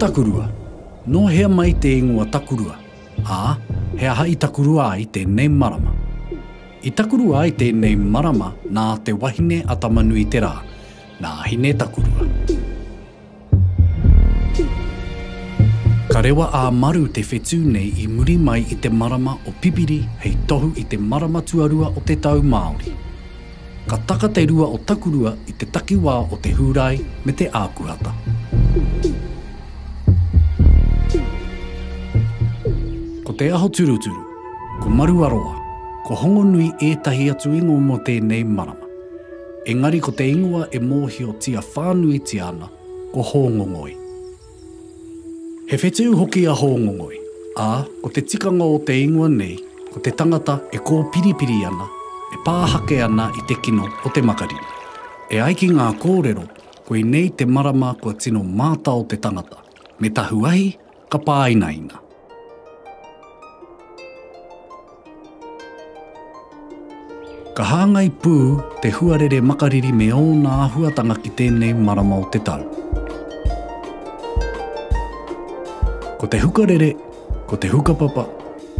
Takurua. No hea mai te ingoa Takurua. A, hea hai Takurua ai tēnei marama. I Takurua ai tēnei marama nā te wahine atamanui te rā, nā hine Takurua. Ka rewa a maru te whetū nei I muri mai I te marama o pipiri hei tohu I te marama tuarua o te tau Māori. Ka taka te rua o Takurua I te takiwā o te hurai me te ākuhata. Ko te aho turuturu, ko maru aroa, ko hongo nui ētahi atu ingo mo tēnei marama. Engari ko te ingoa e mōhio tia whānui tiana, ko hōngongoi. He whetū hoki a hōngongoi, ā, ko te tikanga o te ingoa nei, ko te tangata e kō piripiri ana, e pāhake ana I te kino o te makariri. E aiki ngā kōrero, koe nei te marama kua tino māta o te tangata. Me tahuahi, ka pāinaina. Ka hāngai pū te huarere makariri me o nā huatanga ki tēnei marama o te tau. Ko te hukarere, ko te hukapapa,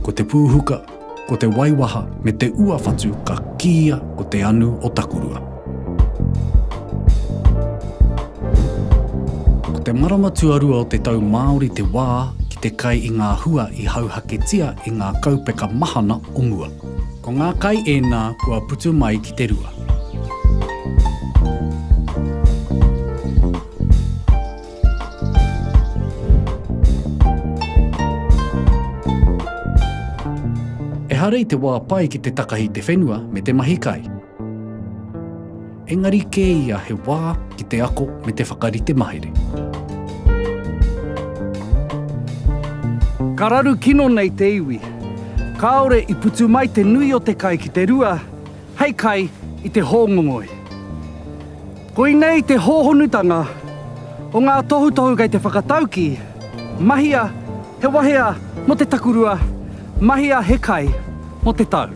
ko te pūhuka, ko te waiwaha me te uawhatu ka kia ko te anu o Takurua. Ko te marama tuarua o te tau Māori te wā ki te kai I ngā hua I hauhaketia I ngā kaupeka mahana o mua. Ko ngā kai ēnā kua putu mai ki te rua. E harei te wā pai ki te takahi te whenua me te mahi kai. Engari kē ia he wā ki te ako me te whakarite mahere. Ka raru kino nei te iwi. Kāore I putu mai te nui o te kai ki te rua, hei kai I te hōngongoi. Ko I nei te hōhonutanga o ngā tohutohu kei te whakatauki, mahia he wahea mo te Takurua, mahia he kai mo te tau.